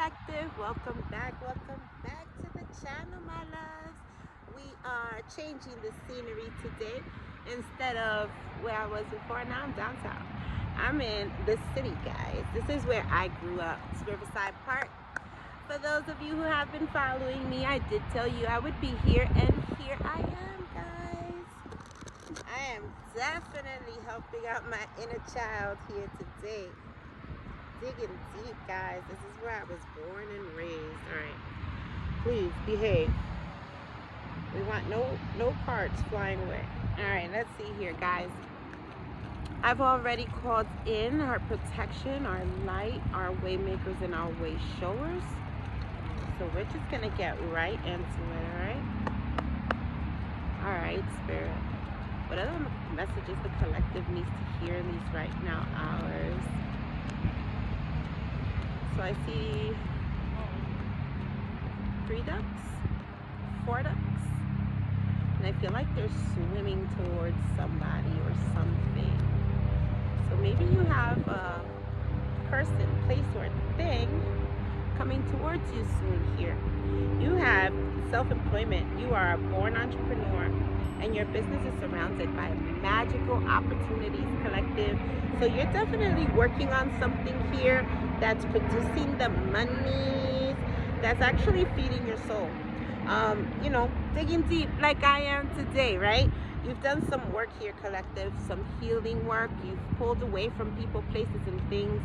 Collective. Welcome back. Welcome back to the channel, my loves. We are changing the scenery today. Instead of where I was before, now I'm downtown. I'm in the city, guys. This is where I grew up. It's Riverside Park. For those of you who have been following me, I did tell you I would be here, and here I am, guys. I am definitely helping out my inner child here today. Digging deep, guys. This is where I was born and raised. All right, please behave. We want no cards flying away. All right, let's see here, guys. I've already called in our protection, our light, our way makers, and our way showers. So we're just gonna get right into it. All right, Spirit. What other messages the collective needs to hear in these right now hours? So I see 3 ducks, 4 ducks, and I feel like they're swimming towards somebody or something. So maybe you have a person, place, or thing coming towards you soon here. You have self-employment. You are a born entrepreneur, and your business is surrounded by magical opportunities, collective. So you're definitely working on something here that's producing the money, that's actually feeding your soul. Digging deep like I am today, right? You've done some work here, collective, some healing work. You've pulled away from people, places, and things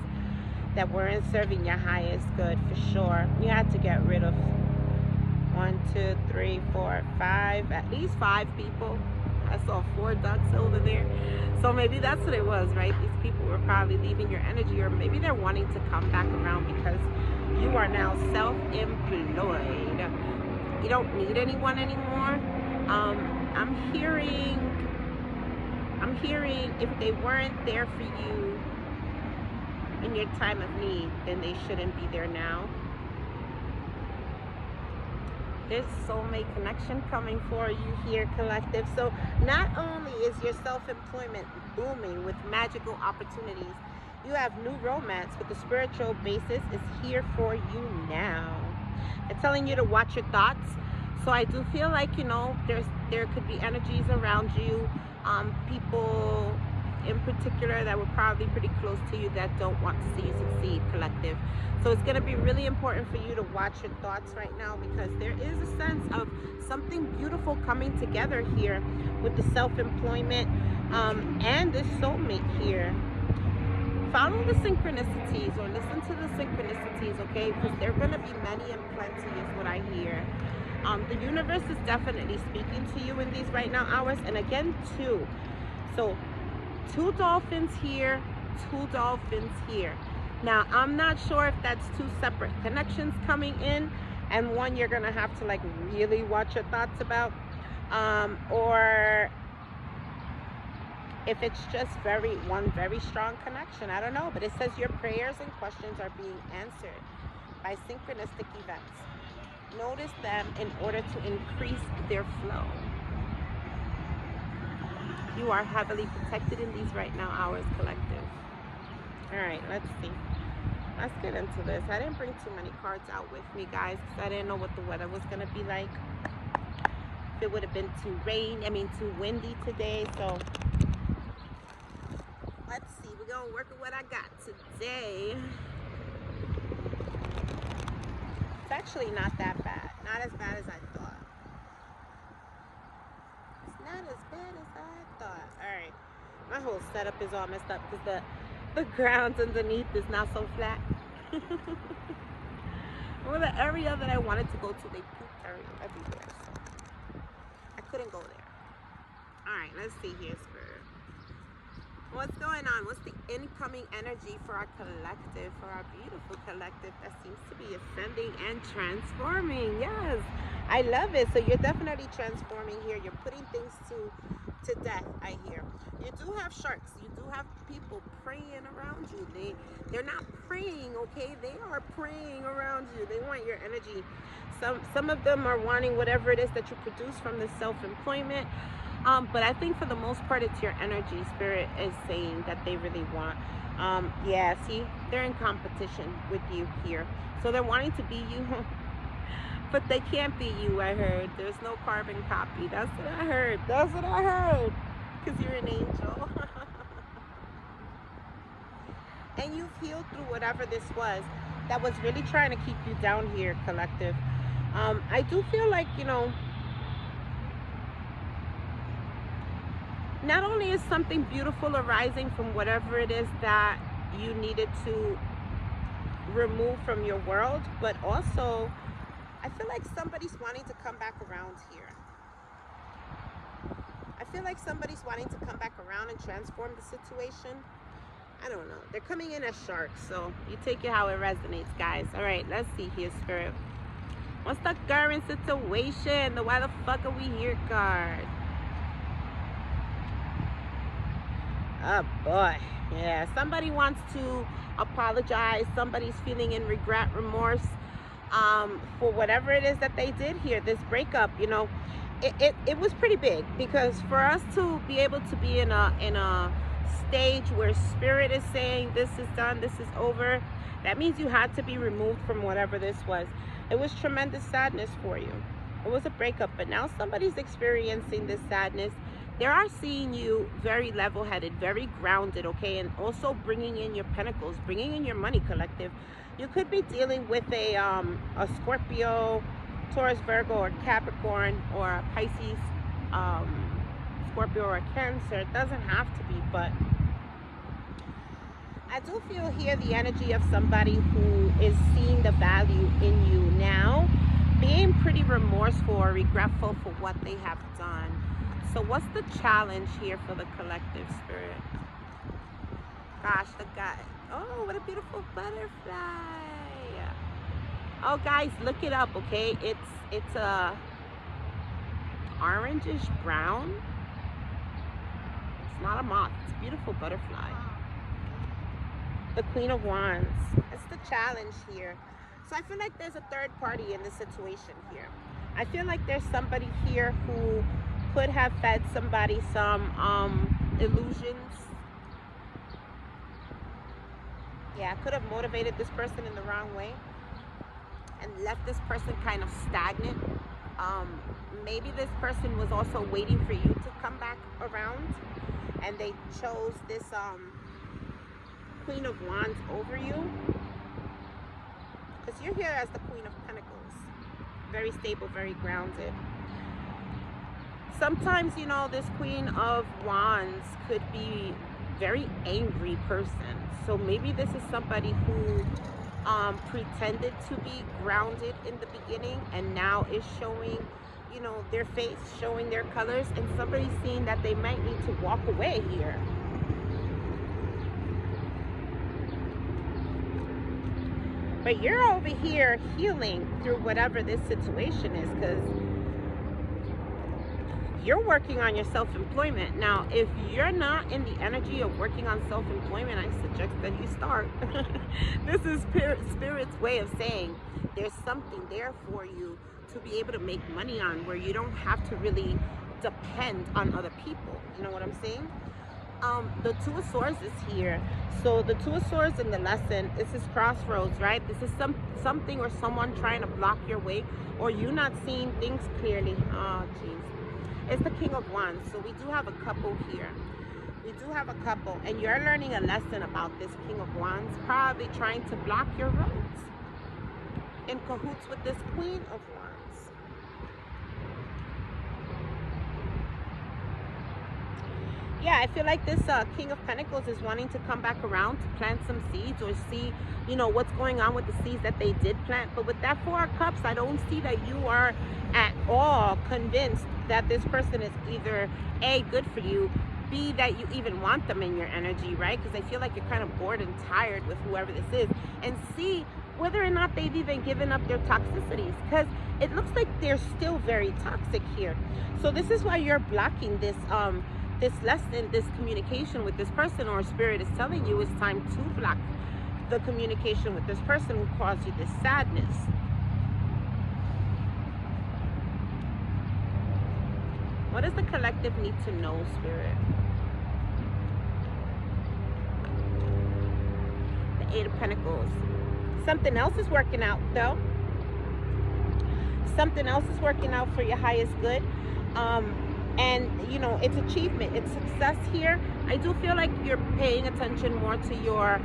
that weren't serving your highest good, for sure. You had to get rid of 1, 2, 3, 4, 5, at least 5 people. I saw 4 ducks over there. So maybe that's what it was, right? These people were probably leaving your energy, or maybe they're wanting to come back around because you are now self-employed. You don't need anyone anymore. I'm hearing if they weren't there for you in your time of need, then they shouldn't be there now. There's soulmate connection coming for you here, collective. So not only is your self-employment booming with magical opportunities, you have new romance, but the spiritual basis is here for you now. It's telling you to watch your thoughts. So I do feel like, there could be energies around you, people in particular that were probably pretty close to you that don't want to see you succeed, collective. So it's going to be really important for you to watch your thoughts right now, because there is a sense of something beautiful coming together here with the self-employment and this soulmate here. Follow the synchronicities, or listen to the synchronicities, okay? Because they're going to be many and plenty is what I hear. The universe is definitely speaking to you in these right now hours. And again, 2. So 2 dolphins here, 2 dolphins here. Now, I'm not sure if that's 2 separate connections coming in, and one you're going to have to really watch your thoughts about, or if it's just one very strong connection. I don't know, but it says your prayers and questions are being answered by synchronistic events. Notice them in order to increase their flow. You are heavily protected in these right now hours, collective. All right, let's see. Let's get into this. I didn't bring too many cards out with me, guys, because I didn't know what the weather was going to be like. If it would have been too windy today. So let's see. We're going to work with what I got today. It's actually not that bad. Not as bad as I thought. It's not as bad as I thought. All right. My whole setup is all messed up because the ground underneath is not so flat. Well, the area that I wanted to go to, they pooped everywhere. So I couldn't go there. All right. Let's see here, Spirit. What's going on? What's the incoming energy for our collective, for our beautiful collective that seems to be ascending and transforming? Yes, I love it. So you're definitely transforming here. You're putting things to death, I hear. You do have sharks. You do have people praying around you. They're not praying, okay? They are praying around you. They want your energy. Some of them are wanting whatever it is that you produce from the self-employment. But I think for the most part, it's your energy. Spirit is saying that they really want Yeah, see, they're in competition with you here. So they're wanting to be you, but they can't be you, I heard. There's no carbon copy. That's what I heard. That's what I heard. Because you're an angel. And you've healed through whatever this was that was really trying to keep you down here, collective. I do feel like, not only is something beautiful arising from whatever it is that you needed to remove from your world, but also I feel like somebody's wanting to come back around here. I feel like somebody's wanting to come back around and transform the situation. I don't know. They're coming in as sharks, so you take it how it resonates, guys. All right, let's see here, Spirit. What's the current situation? The why the fuck are we here card? Oh boy. Yeah, somebody wants to apologize. Somebody's feeling in regret, remorse, for whatever it is that they did here. This breakup, it was pretty big, because for us to be able to be in a stage where spirit is saying this is done, this is over, that means you had to be removed from whatever this was. It was tremendous sadness for you. It was a breakup, but now somebody's experiencing this sadness. They are seeing you very level-headed, very grounded, okay? And also bringing in your pentacles, bringing in your money, collective. You could be dealing with a Scorpio, Taurus, Virgo, or Capricorn, or a Pisces, Scorpio, or a Cancer. It doesn't have to be, but I do feel here the energy of somebody who is seeing the value in you now, being pretty remorseful or regretful for what they have done. So what's the challenge here for the collective, Spirit? Gosh, the guy. Oh, what a beautiful butterfly. Oh, guys, look it up, okay? It's a orangish brown. It's not a moth. It's a beautiful butterfly. The Queen of Wands. It's the challenge here. So I feel like there's a third party in this situation here. I feel like there's somebody here who could have fed somebody some illusions. Yeah, could have motivated this person in the wrong way and left this person kind of stagnant. Maybe this person was also waiting for you to come back around, and they chose this Queen of Wands over you, because you're here as the Queen of Pentacles. Very stable, very grounded. Sometimes, this Queen of Wands could be very angry person. So maybe this is somebody who pretended to be grounded in the beginning and now is showing, their face, showing their colors, and somebody's seeing that they might need to walk away here. But you're over here healing through whatever this situation is, because you're working on your self-employment. Now, if you're not in the energy of working on self-employment, I suggest that you start. This is Spirit's way of saying there's something there for you to be able to make money on, where you don't have to really depend on other people. You know what I'm saying? The Two of Swords is here. So the Two of Swords in the lesson, this is crossroads, right? This is something or someone trying to block your way, or you not seeing things clearly. Oh, jeez. It's the King of Wands. So we do have a couple here. We do have a couple. And you're learning a lesson about this King of Wands, probably trying to block your roads. In cahoots with this Queen of Wands. Yeah, I feel like this King of Pentacles is wanting to come back around to plant some seeds, or see, what's going on with the seeds that they did plant. But with that Four of Cups, I don't see that you are at all convinced that this person is either A, good for you, B, that you even want them in your energy, right? Because I feel like you're kind of bored and tired with whoever this is. And C, whether or not they've even given up their toxicities, because it looks like they're still very toxic here. So this is why you're blocking this this lesson, this communication with this person, or Spirit is telling you it's time to block the communication with this person who caused you this sadness. What does the collective need to know, Spirit? Eight of Pentacles. Something else is working out, though. Something else is working out for your highest good. And, you know, it's achievement. It's success here. I do feel like you're paying attention more to your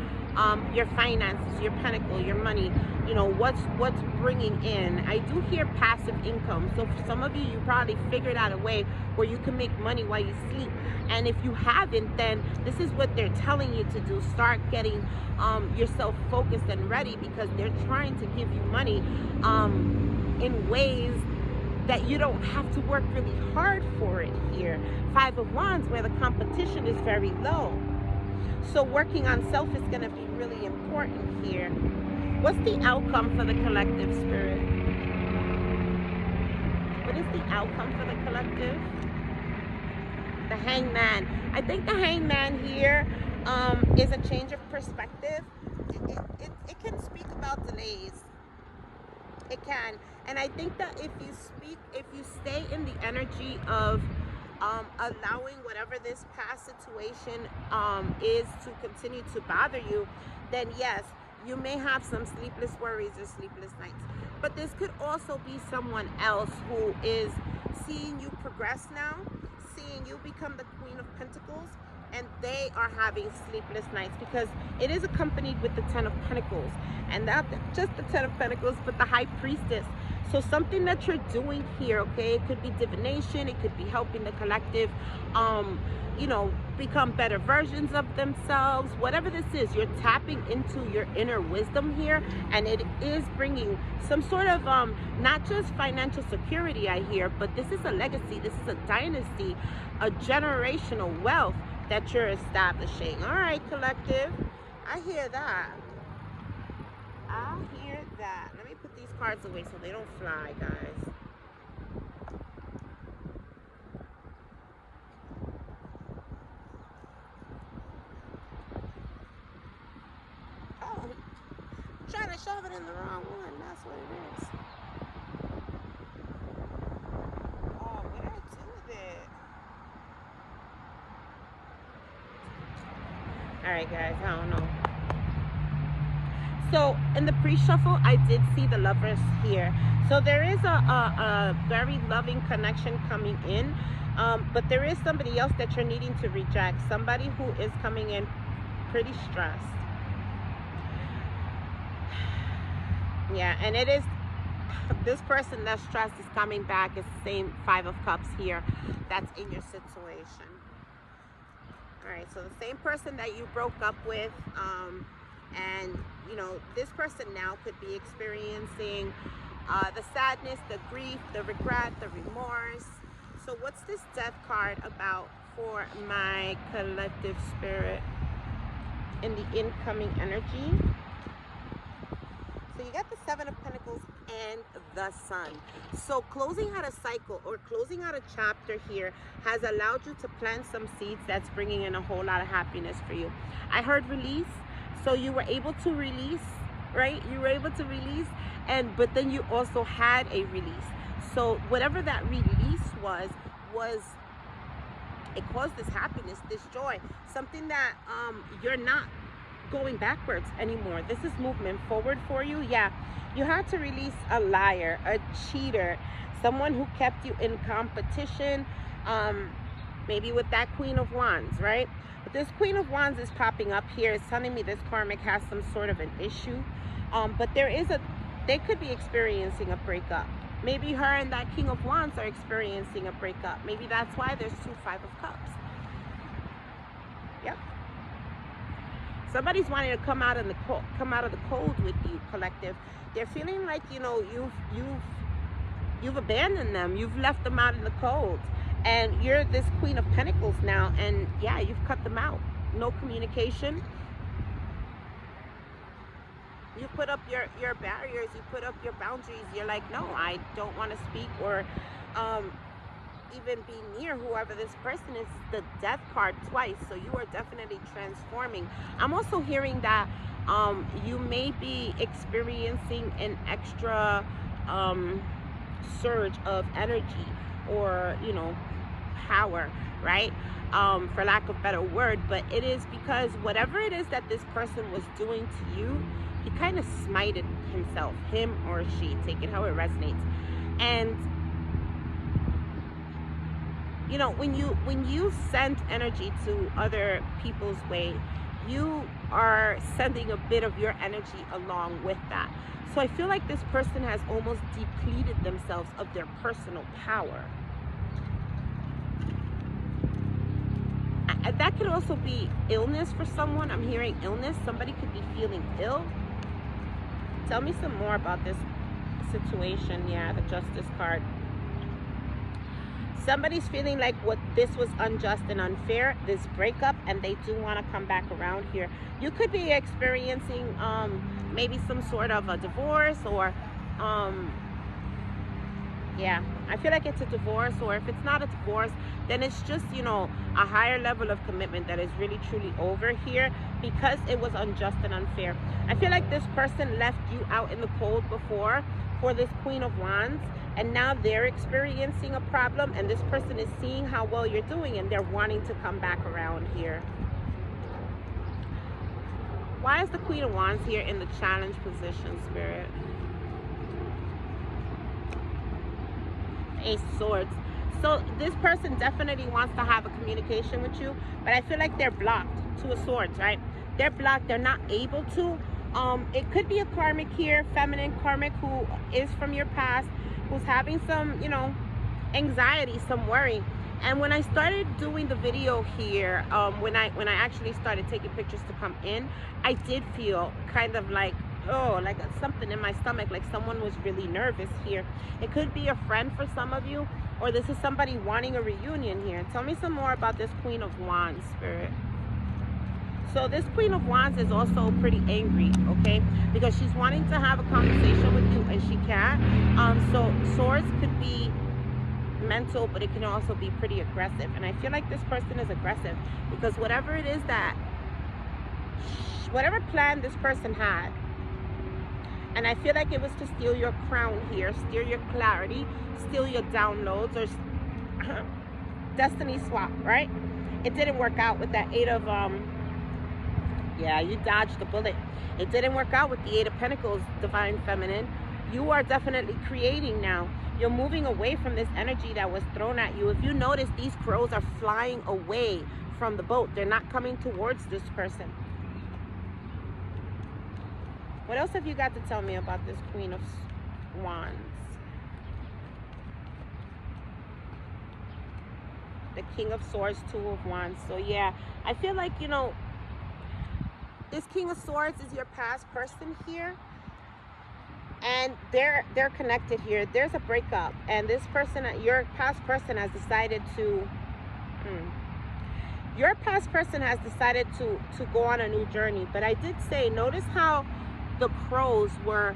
finances, your pentacle, your money, you know, what's bringing in. I do hear passive income. So for some of you, you probably figured out a way where you can make money while you sleep. And if you haven't, then this is what they're telling you to do. Start getting yourself focused and ready, because they're trying to give you money in ways that you don't have to work really hard for it here. Five of Wands, where the competition is very low. So working on self is going to be really important here. What's the outcome for the collective, Spirit? What is the outcome for the collective? The Hangman. I think the Hangman here is a change of perspective. It can speak about delays. It can. And I think that if you stay in the energy of allowing whatever this past situation is to continue to bother you, then yes, you may have some sleepless worries or sleepless nights. But this could also be someone else who is seeing you progress now, seeing you become the Queen of Pentacles, and they are having sleepless nights, because it is accompanied with the Ten of Pentacles, and not just the Ten of Pentacles, but the High Priestess. So something that you're doing here, okay, it could be divination, it could be helping the collective, you know, become better versions of themselves. Whatever this is, you're tapping into your inner wisdom here, and it is bringing some sort of not just financial security, I hear, but this is a legacy, this is a dynasty, a generational wealth that you're establishing. All right, collective, I hear that. I hear that. Let me put these cards away so they don't fly, guys. Oh, I'm trying to shove it in the wrong one. That's what it is. Oh, what did I do with it? All right, guys, I don't know. So in the pre-shuffle, I did see the Lovers here. So there is a very loving connection coming in, but there is somebody else that you're needing to reject. Somebody who is coming in pretty stressed. Yeah, and it is this person that's stressed is coming back. It's the same Five of Cups here that's in your situation. All right, so the same person that you broke up with, and you know, this person now could be experiencing the sadness, the grief, the regret, the remorse. So what's this Death card about for my collective, Spirit, in the incoming energy? So you got the Seven of Pentacles and the Sun. So closing out a cycle or closing out a chapter here has allowed you to plant some seeds that's bringing in a whole lot of happiness for you. I heard release. So you were able to release, right? You were able to release, but then you also had a release. So whatever that release was it caused this happiness, this joy, something that you're not going backwards anymore. This is movement forward for you. Yeah, you had to release a liar, a cheater, someone who kept you in competition, maybe with that Queen of Wands, right? But this Queen of Wands is popping up here. It's telling me this karmic has some sort of an issue, but they could be experiencing a breakup. Maybe her and that King of Wands are experiencing a breakup. Maybe that's why there's two Five of Cups. Yep. Somebody's wanting to come out of the cold with you, collective. They're feeling like, you know, you've abandoned them. You've left them out in the cold. And you're this Queen of Pentacles now, and yeah, you've cut them out. No communication. You put up your barriers, you put up your boundaries. You're like, no, I don't want to speak or even be near whoever this person is. The Death card twice, so you are definitely transforming. I'm also hearing that you may be experiencing an extra surge of energy or, you know, power, right? for lack of a better word, but it is because whatever it is that this person was doing to you, he kind of smited himself, him or she, take it how it resonates. And you know, when you send energy to other people's way, you are sending a bit of your energy along with that. So I feel like this person has almost depleted themselves of their personal power. That could also be illness for someone. I'm hearing illness. Somebody could be feeling ill. Tell me some more about this situation. Yeah, the Justice card. Somebody's feeling like this was unjust and unfair, this breakup, and they do want to come back around here. You could be experiencing maybe some sort of a divorce, or yeah, I feel like it's a divorce, or if it's not a divorce, then it's just, you know, a higher level of commitment that is really truly over here because it was unjust and unfair. I feel like this person left you out in the cold before for this Queen of Wands, and now they're experiencing a problem, and this person is seeing how well you're doing, and they're wanting to come back around here. Why is the Queen of Wands here in the challenge position, Spirit? Ace of Swords. So this person definitely wants to have a communication with you, but I feel like they're blocked. Two of Swords, right? They're blocked. They're not able to. It could be a karmic here, feminine karmic, who is from your past, who's having some, you know, anxiety, some worry. And when I started doing the video here, when I actually started taking pictures to come in, I did feel kind of like, oh, like something in my stomach, like someone was really nervous here. It could be a friend for some of you, or this is somebody wanting a reunion here. Tell me some more about this Queen of Wands, Spirit. So this Queen of Wands is also pretty angry, okay? Because she's wanting to have a conversation with you and she can't. So swords could be mental, but it can also be pretty aggressive. And I feel like this person is aggressive because whatever it is that, whatever plan this person had, and I feel like it was to steal your crown here, steal your clarity, steal your downloads, or destiny swap, right? It didn't work out with that Eight of, yeah, you dodged the bullet. It didn't work out with the Eight of Pentacles, Divine Feminine. You are definitely creating now. You're moving away from this energy that was thrown at you. If you notice, these crows are flying away from the boat. They're not coming towards this person. What else have you got to tell me about this Queen of Wands? The King of Swords, Two of Wands. So yeah, I feel like, you know, this King of Swords is your past person here, and they're connected here. There's a breakup, and this person, your past person, has decided to your past person has decided to go on a new journey. But I did say, notice how the crows were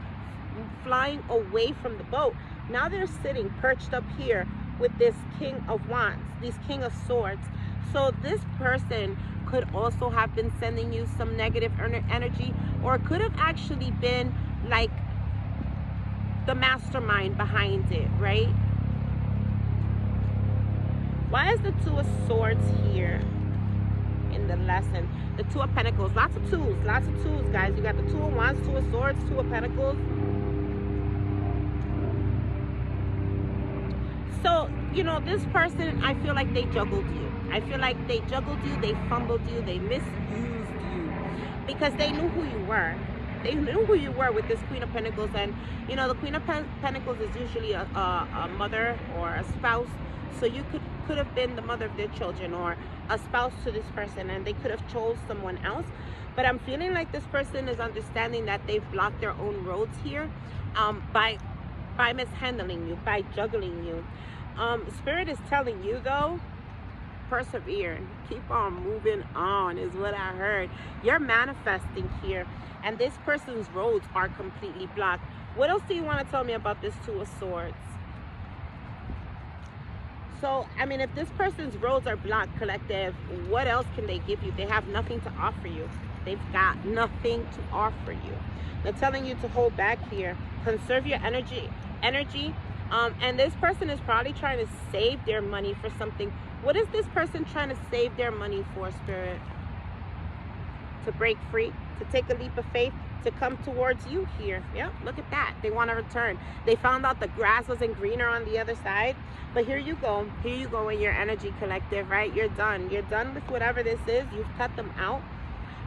flying away from the boat. Now they're sitting perched up here with this King of Wands, this King of Swords. So this person could also have been sending you some negative energy, or it could have actually been like the mastermind behind it, right? Why is the Two of Swords here in the lesson? The Two of Pentacles, lots of twos, guys. You got the Two of Wands, Two of Swords, Two of Pentacles. So, you know, this person, I feel like they juggled you. I feel like they juggled you, they fumbled you, they misused you, because they knew who you were. They knew who you were with this Queen of Pentacles. And, you know, the Queen of Pentacles is usually a mother or a spouse. So you could have been the mother of their children, or a spouse to this person, and they could have chose someone else. But I'm feeling like this person is understanding that they've blocked their own roads here by mishandling you, by juggling you. Spirit is telling you, though, persevere, keep on moving on is what I heard. You're manifesting here, and this person's roads are completely blocked. What else do you want to tell me about this Two of Swords? So, I mean, if this person's roads are blocked, collective, what else can they give you? They have nothing to offer you. They've got nothing to offer you. They're telling you to hold back here. Conserve your energy. And this person is probably trying to save their money for something. What is this person trying to save their money for, Spirit? To break free, to take a leap of faith, to come towards you here. Yep, look at that. They want to return. They found out the grass wasn't greener on the other side. But here you go. Here you go in your energy, collective, right? You're done. You're done with whatever this is. You've cut them out.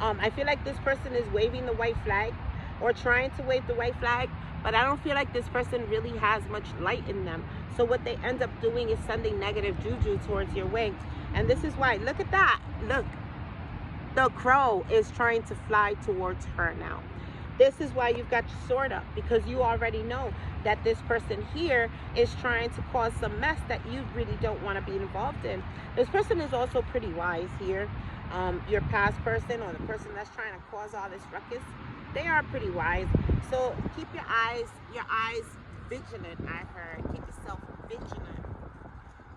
I feel like this person is waving the white flag or trying to wave the white flag, but I don't feel like this person really has much light in them. So what they end up doing is sending negative juju towards your way. And this is why, look at that. Look, the crow is trying to fly towards her now. This is why you've got your sword up, because you already know that this person here is trying to cause some mess that you really don't want to be involved in. This person is also pretty wise here. Your past person, or the person that's trying to cause all this ruckus, they are pretty wise. So keep your eyes vigilant. I heard, keep yourself vigilant.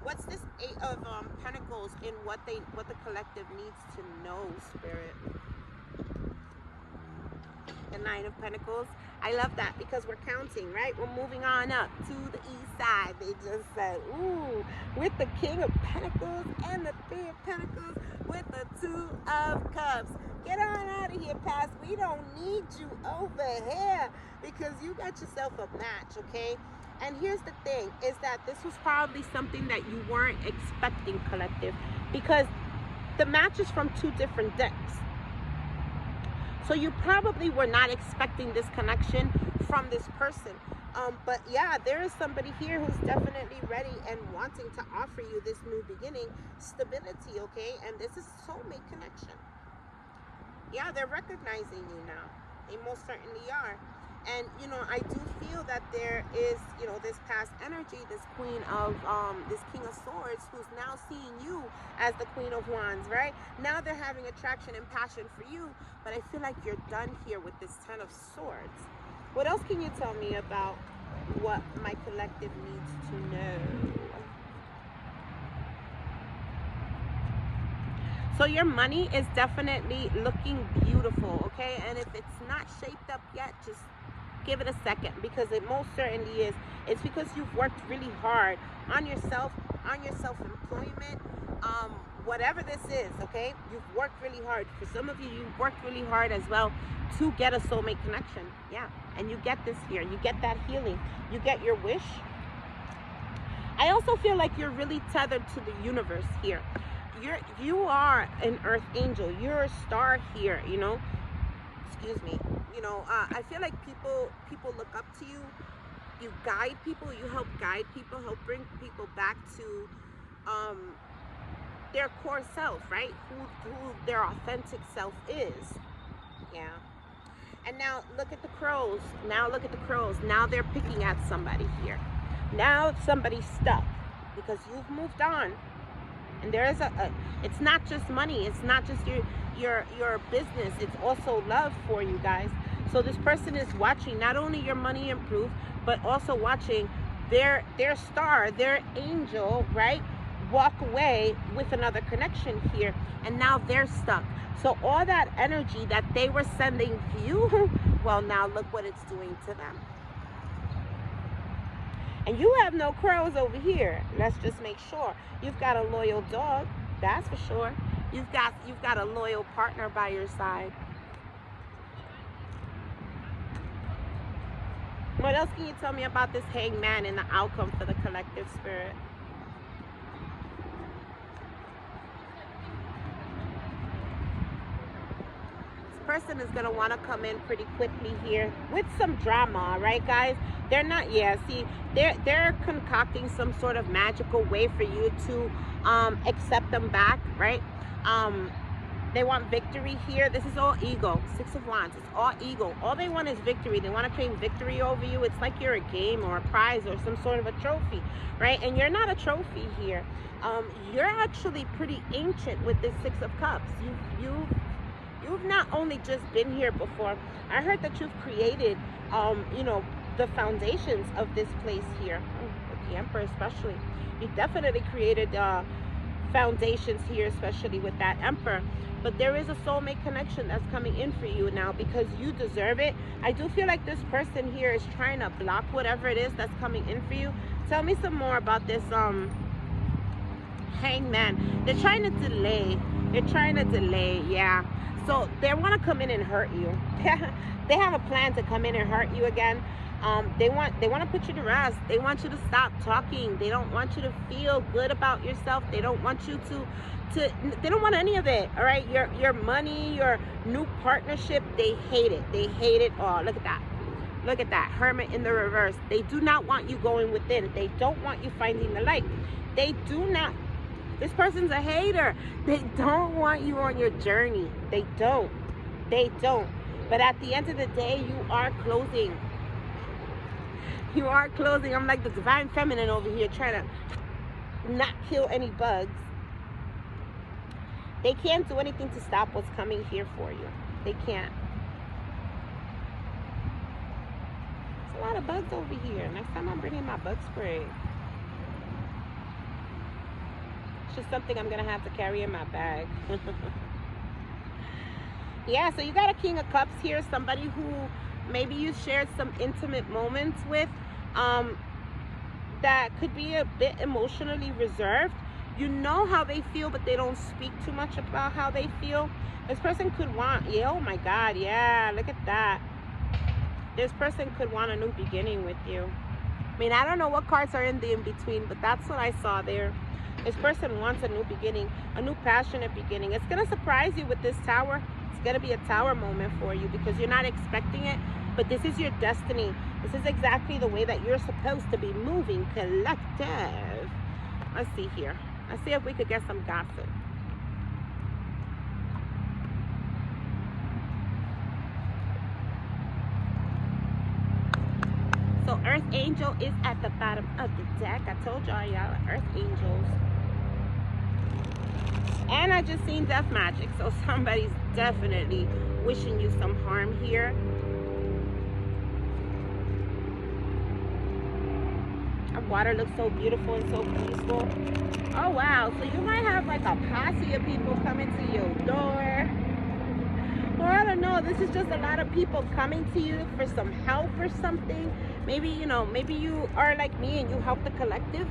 What's this Eight of Pentacles in what the collective needs to know, Spirit? The Nine of Pentacles. I love that, because we're counting, right? We're moving on up to the east side. They just said, ooh, with the King of Pentacles and the Three of Pentacles with the Two of Cups. Get on out of here, past. We don't need you over here, because you got yourself a match, okay? And here's the thing, is that this was probably something that you weren't expecting, collective, because the match is from two different decks. So you probably were not expecting this connection from this person. But yeah, there is somebody here who's definitely ready and wanting to offer you this new beginning, stability, okay? And this is soulmate connection. Yeah, they're recognizing you now. They most certainly are. And, you know, I do feel that there is, you know, this past energy, this Queen of, this King of Swords, who's now seeing you as the Queen of Wands, right? Now they're having attraction and passion for you, but I feel like you're done here with this Ten of Swords. What else can you tell me about what my collective needs to know? So your money is definitely looking beautiful, okay? And if it's not shaped up yet, just give it a second, because it most certainly is. It's because you've worked really hard on yourself, on your self-employment, whatever this is, okay? You've worked really hard. For some of you, you've worked really hard as well to get a soulmate connection. Yeah, and you get this here. You get that healing. You get your wish. I also feel like you're really tethered to the universe here. You are an earth angel. You're a star here, you know. Excuse me. You know, I feel like people look up to you. You guide people. You help guide people. Help bring people back to their core self, right? Who their authentic self is. Yeah. And now look at the crows. Now look at the crows. Now they're picking at somebody here. Now somebody's stuck because you've moved on. And there is it's not just money. It's not just your business. It's also love for you guys. So this person is watching not only your money improve, but also watching their star, their angel, right, walk away with another connection here. And now they're stuck. So all that energy that they were sending you, well, now look what it's doing to them. And you have no crows over here. Let's just make sure. You've got a loyal dog, that's for sure. You've got a loyal partner by your side. What else can you tell me about this hangman and the outcome for the collective spirit? Person is going to want to come in pretty quickly here with some drama, right, guys? They're not, yeah, see, they're concocting some sort of magical way for you to accept them back, right? They want victory here. This is all ego. Six of Wands. It's all ego. All they want is victory. They want to claim victory over you. It's like you're a game or a prize or some sort of a trophy, right? And you're not a trophy here. You're actually pretty ancient with this Six of Cups. You've not only just been here before. I heard that you've created, you know, the foundations of this place here. With the Emperor especially. You definitely created foundations here, especially with that Emperor. but there is a soulmate connection that's coming in for you now because you deserve it. I do feel like this person here is trying to block whatever it is that's coming in for you. Tell me some more about this hangman. They're trying to delay. They're trying to delay, yeah. So they want to come in and hurt you. They have a plan to come in and hurt you again. They want to put you to rest. They want you to stop talking. They don't want you to feel good about yourself. They don't want you to they don't want any of it. All right, your money, your new partnership, they hate it. They hate it all. Look at that. Look at that. Hermit in the reverse. They do not want you going within. They don't want you finding the light. They do not. This person's a hater. They don't want you on your journey. They don't. They don't. But at the end of the day, you are closing. You are closing. I'm like the divine feminine over here trying to not kill any bugs. They can't do anything to stop what's coming here for you. They can't. There's a lot of bugs over here. Next time I'm bringing my bug spray. It's just something I'm going to have to carry in my bag. Yeah, so you got a King of Cups here. Somebody who maybe you shared some intimate moments with, that could be a bit emotionally reserved. You know how they feel, but they don't speak too much about how they feel. This person could want, yeah, oh my God, yeah, look at that. This person could want a new beginning with you. I mean, I don't know what cards are in the in-between, but that's what I saw there. This person wants a new beginning, a new passionate beginning. It's going to surprise you with this Tower. It's going to be a Tower moment for you because you're not expecting it, but this is your destiny. This is exactly the way that you're supposed to be moving, collective. Let's see here. Let's see if we could get some gossip. So Earth Angel is at the bottom of the deck. I told y'all, y'all are Earth Angels. And I just seen Death Magic. So somebody's definitely wishing you some harm here. Our water looks so beautiful and so peaceful. Oh wow, so you might have like a posse of people coming to your door. Or I don't know, this is just a lot of people coming to you for some help or something. Maybe, you know, maybe you are like me and you help the collective.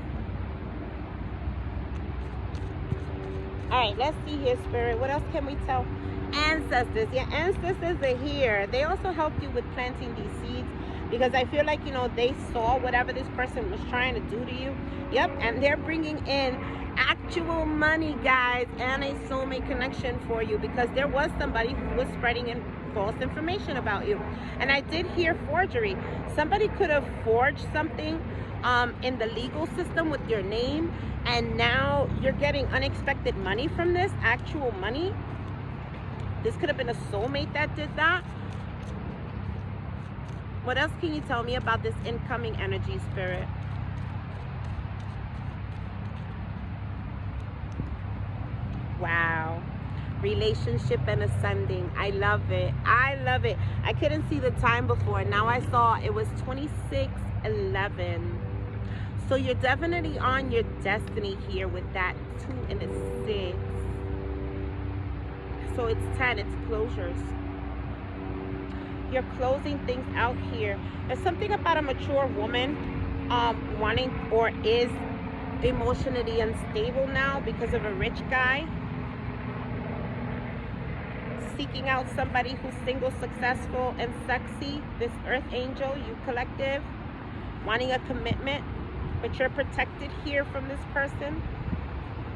Alright, let's see here, Spirit. What else can we tell? Ancestors. Yeah, ancestors are here. They also help you with planting these seeds. Because I feel like, you know, they saw whatever this person was trying to do to you. Yep, and they're bringing in actual money, guys, and a soulmate connection for you. Because there was somebody who was spreading in false information about you. And I did hear forgery. Somebody could have forged something in the legal system with your name. And now you're getting unexpected money from this, actual money. This could have been a soulmate that did that. What else can you tell me about this incoming energy, Spirit? Wow. Relationship and ascending. I love it. I love it. I couldn't see the time before. Now I saw it was 2611. So you're definitely on your destiny here with that 2 and a 6. So it's 10. It's closures. You're closing things out here. There's something about a mature woman wanting or is emotionally unstable now because of a rich guy. Seeking out somebody who's single, successful, and sexy. This Earth Angel, you collective. Wanting a commitment, but you're protected here from this person.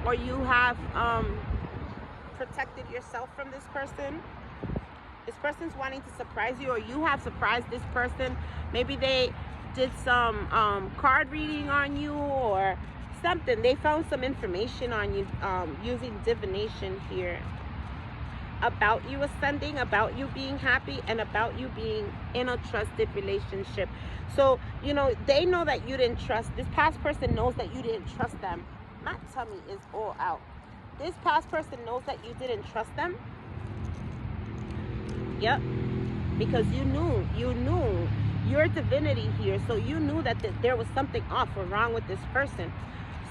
Or you have protected yourself from this person. This person's wanting to surprise you, or you have surprised this person. Maybe they did some card reading on you or something. They found some information on you using divination here about you ascending, about you being happy, and about you being in a trusted relationship. So, you know, they know that you didn't trust. This past person knows that you didn't trust them. My tummy is all out. This past person knows that you didn't trust them. Yep, because you knew your divinity here, so you knew that there was something off or wrong with this person.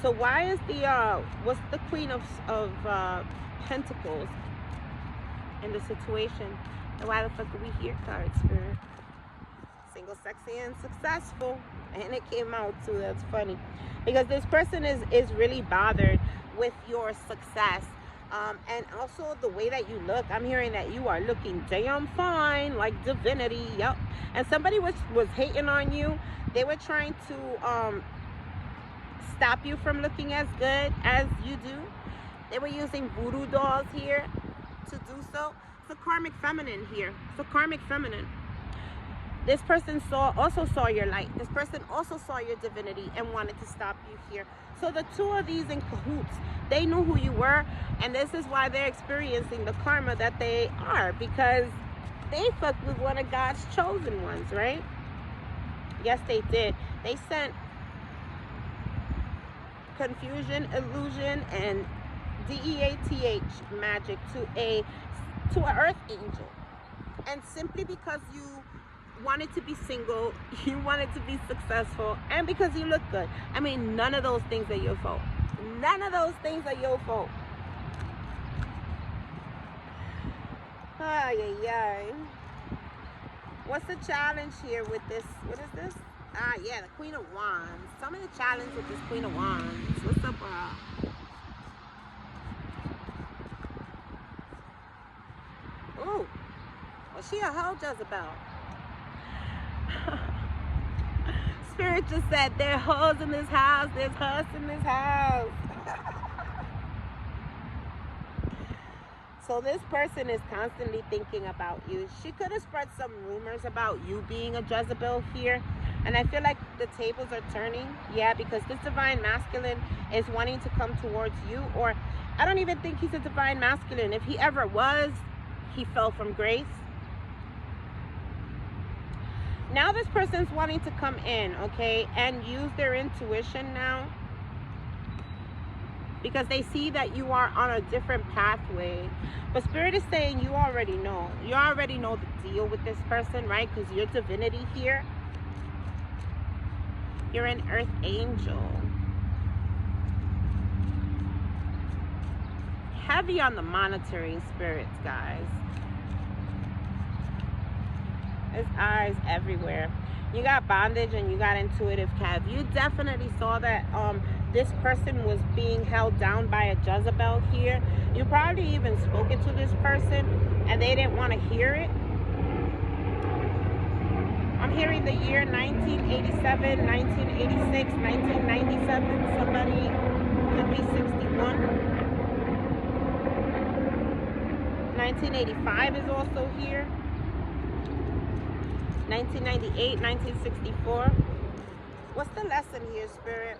So why is the what's the Queen of Pentacles? in the situation. And why the fuck are we here, card spirit? Single, sexy, and successful. And it came out too. That's funny. Because this person is really bothered with your success. And also the way that you look. I'm hearing that you are looking damn fine, like divinity. Yep. And somebody was hating on you. They were trying to stop you from looking as good as you do. They were using voodoo dolls here to do so. It's a karmic feminine here. It's a karmic feminine. This person also saw your light. This person also saw your divinity and wanted to stop you here. So the two of these in cahoots, they knew who you were, and this is why they're experiencing the karma that they are, because they fucked with one of God's chosen ones, right? Yes, they did. They sent confusion, illusion, and DEATH magic to an earth angel. And simply because you wanted to be single, you wanted to be successful, and because you look good. I mean, none of those things are your fault. None of those things are your fault. Ay, ay, ay. What's the challenge here with this? What is this? Ah, yeah, the Queen of Wands. Tell me the challenge with this Queen of Wands. What's up, Ooh. Was she a hoe, Jezebel? Spirit just said, there are hoes in this house. There's hoes in this house. So this person is constantly thinking about you. She could have spread some rumors about you being a Jezebel here. And I feel like the tables are turning. Yeah, because this divine masculine is wanting to come towards you. Or I don't even think he's a divine masculine. If he ever was, he fell from grace. Now this person's wanting to come in, okay, and use their intuition now, because they see that you are on a different pathway. But Spirit is saying you already know. You already know the deal with this person, right? Because you're divinity here. You're an earth angel. Heavy on the monitoring spirits, guys. There's eyes everywhere. You got bondage and you got intuitive Cav. You definitely saw that this person was being held down by a Jezebel here. You probably even spoken to this person and they didn't want to hear it. I'm hearing the year 1987, 1986, 1997. Somebody could be 61. 1985 is also here. 1998, 1964. What's the lesson here, Spirit?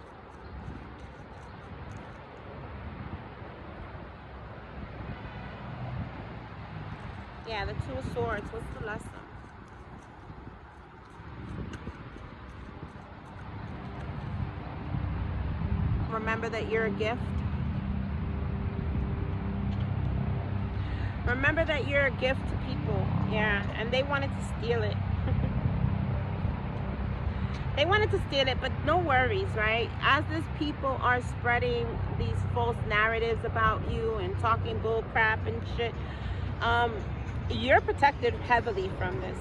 Yeah, the Two of Swords. What's the lesson? Remember that you're a gift. Remember that you're a gift to people. Yeah, and they wanted to steal it. They wanted to steal it, but no worries, right? As these people are spreading these false narratives about you and talking bull crap and shit, you're protected heavily from this.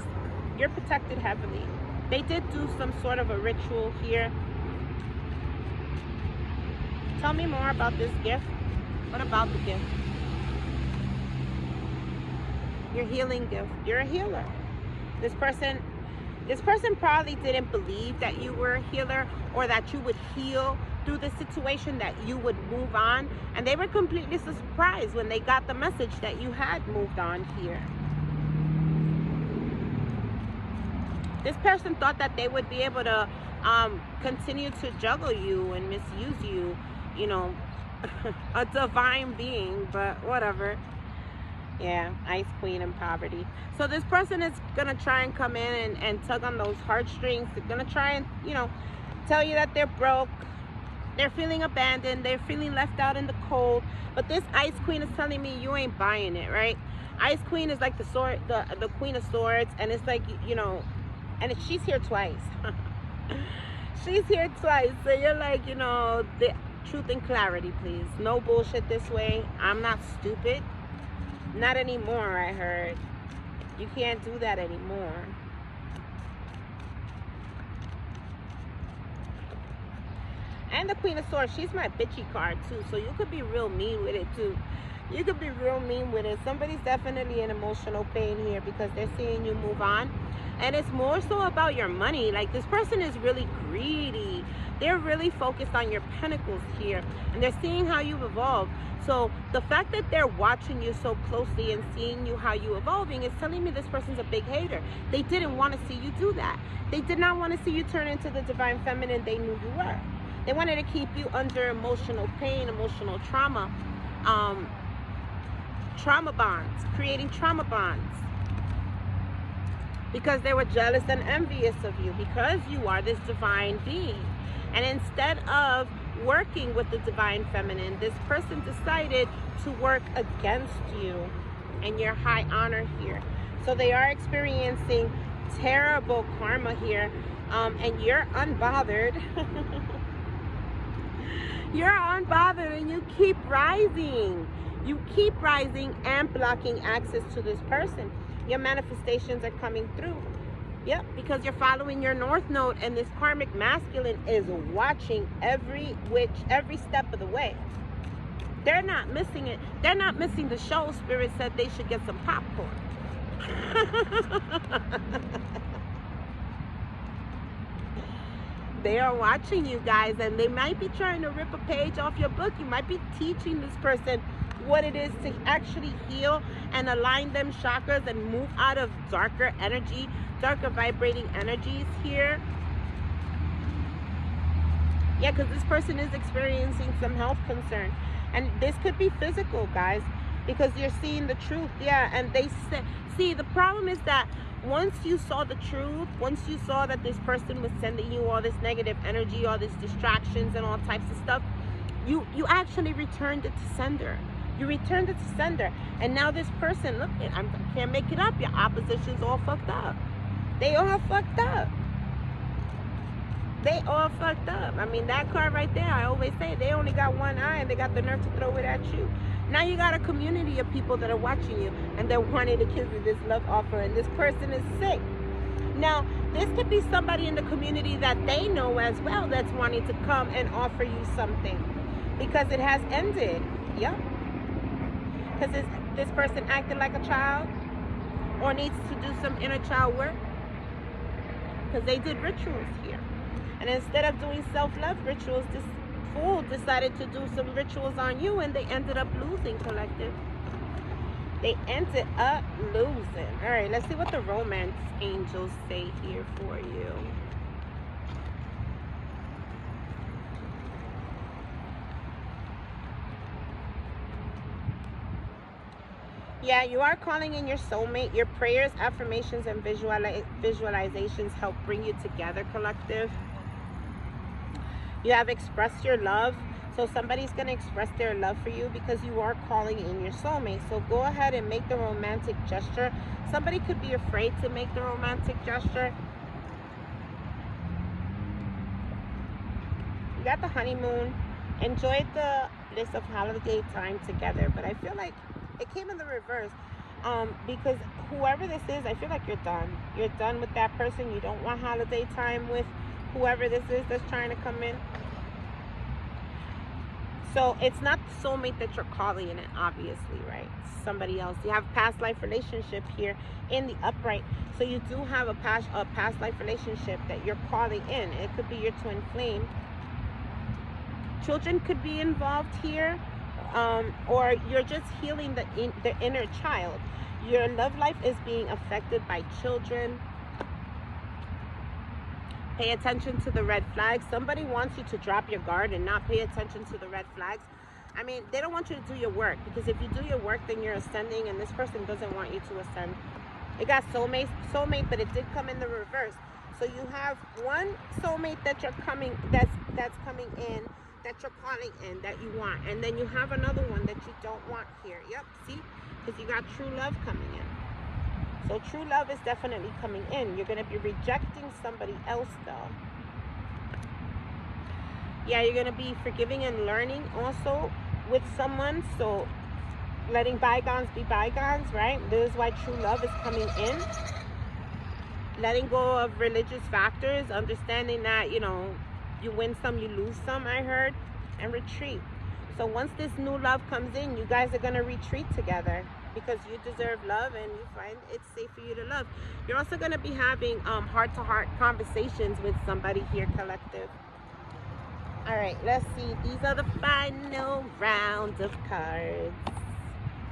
You're protected heavily. They did do some sort of a ritual here. Tell me more about this gift. What about the gift? Your healing gift. You're a healer. This person probably didn't believe that you were a healer or that you would heal through the situation, that you would move on. And they were completely surprised when they got the message that you had moved on here. This person thought that they would be able to continue to juggle you and misuse you, you know, a divine being, but whatever. Yeah, Ice Queen and poverty. So this person is going to try and come in and tug on those heartstrings. They're going to try and, you know, tell you that they're broke. They're feeling abandoned. They're feeling left out in the cold. But this Ice Queen is telling me you ain't buying it, right? Ice Queen is like the sword, the Queen of Swords. And it's like, you know, and she's here twice. She's here twice. So you're like, you know, the truth and clarity, please. No bullshit this way. I'm not stupid. Not anymore, I heard. You can't do that anymore. And the Queen of Swords, she's my bitchy card too. So you could be real mean with it too. You could be real mean with it. Somebody's definitely in emotional pain here because they're seeing you move on. And it's more so about your money. Like, this person is really greedy. They're really focused on your pentacles here. And they're seeing how you've evolved. So the fact that they're watching you so closely and seeing you how you evolving is telling me this person's a big hater. They didn't want to see you do that. They did not want to see you turn into the divine feminine they knew you were. They wanted to keep you under emotional pain, emotional trauma, trauma bonds, creating trauma bonds. Because they were jealous and envious of you, because you are this divine being. And instead of working with the divine feminine, this person decided to work against you and your high honor here. So they are experiencing terrible karma here, and you're unbothered. You're unbothered and you keep rising. You keep rising and blocking access to this person. Your manifestations are coming through. Yep, because you're following your North Node, and this karmic masculine is watching every step of the way. They're not missing it. They're not missing the show. Spirit said they should get some popcorn. They are watching you guys, and they might be trying to rip a page off your book. You might be teaching this person what it is to actually heal and align them chakras and move out of darker energy, darker vibrating energies here. Yeah, because this person is experiencing some health concern. And this could be physical, guys, because you're seeing the truth. Yeah, and they say, see, the problem is that once you saw the truth, once you saw that this person was sending you all this negative energy, all these distractions and all types of stuff, you actually returned it to sender. You returned it to sender. And now this person, look, I can't make it up. Your opposition's all fucked up. They all fucked up. They all fucked up. I mean, that card right there, I always say, they only got one eye and they got the nerve to throw it at you. Now you got a community of people that are watching you and they're wanting to give you this love offer, and this person is sick. Now, this could be somebody in the community that they know as well that's wanting to come and offer you something because it has ended. Yep. Because this person acted like a child or needs to do some inner child work because they did rituals here. And instead of doing self-love rituals, this fool decided to do some rituals on you, and they ended up losing, collective. They ended up losing. All right, let's see what the romance angels say here for you. Yeah, you are calling in your soulmate. Your prayers, affirmations, and visualizations help bring you together, collective. You have expressed your love. So somebody's going to express their love for you because you are calling in your soulmate. So go ahead and make the romantic gesture. Somebody could be afraid to make the romantic gesture. You got the honeymoon. Enjoyed the bliss of holiday time together. But I feel like it came in the reverse. Because whoever this is, I feel like you're done. You're done with that person. You don't want holiday time with whoever this is that's trying to come in. So it's not the soulmate that you're calling in it, obviously, right? It's somebody else. You have a past life relationship here in the upright. So you do have a past life relationship that you're calling in. It could be your twin flame. Children could be involved here, or you're just healing the inner child. Your love life is being affected by children. Pay attention to the red flags. Somebody wants you to drop your guard and not pay attention to the red flags. I mean, they don't want you to do your work, because if you do your work, then you're ascending, and this person doesn't want you to ascend. It got soulmate, but it did come in the reverse. So you have one soulmate that you're coming, that's coming in, that you're calling in, that you want, and then you have another one that you don't want here. Yep, see, because you got true love coming in. So true love is definitely coming in. You're going to be rejecting somebody else, though. Yeah, you're going to be forgiving and learning also with someone. So letting bygones be bygones, right? This is why true love is coming in. Letting go of religious factors, understanding that, you know, you win some, you lose some, I heard, and retreat. So once this new love comes in, you guys are going to retreat together because you deserve love and you find it's safe for you to love. You're also going to be having heart-to-heart conversations with somebody here, collective. All right, let's see. These are the final round of cards.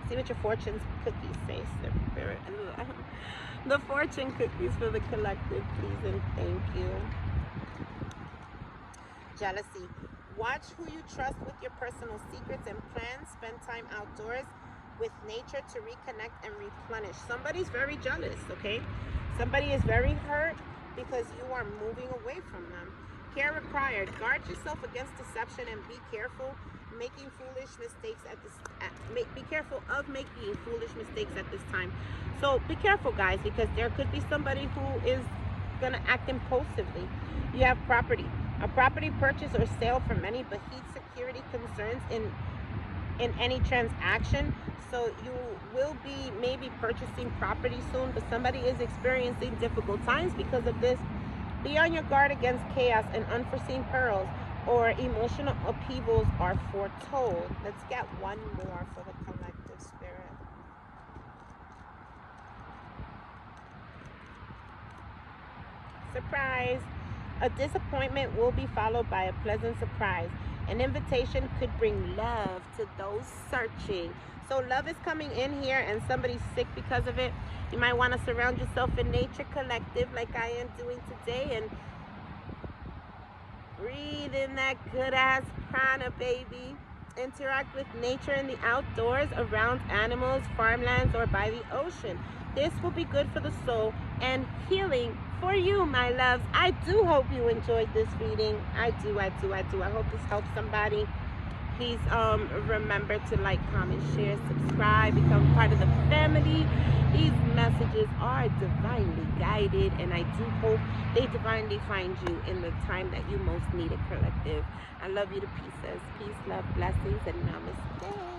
See what your fortune's cookies say, Spirit. The fortune cookies for the collective, please and thank you. Jealousy. Watch who you trust with your personal secrets and plans. Spend time outdoors with nature to reconnect and replenish. Somebody's very jealous, okay? Somebody is very hurt because you are moving away from them. Care required. Guard yourself against deception and be careful making foolish mistakes at this. Be careful of making foolish mistakes at this time. So be careful, guys, because there could be somebody who is gonna act impulsively. You have property. A property purchase or sale for many, but heed security concerns in any transaction. So you will be maybe purchasing property soon, but somebody is experiencing difficult times because of this. Be on your guard against chaos and unforeseen perils, or emotional upheavals are foretold. Let's get one more for the collective, Spirit. Surprise. A disappointment will be followed by a pleasant surprise. An invitation could bring love to those searching. So love is coming in here and somebody's sick because of it. You might want to surround yourself in nature, collective, like I am doing today, and breathe in that good ass prana, baby. Interact with nature in the outdoors, around animals, farmlands, or by the ocean. This will be good for the soul and healing for you, my loves. I do hope you enjoyed this reading. I do. I hope this helps somebody. Please remember to like, comment, share, subscribe, become part of the family. These messages are divinely guided, and I do hope they divinely find you in the time that you most need it, collective. I love you to pieces. Peace, love, blessings, and namaste.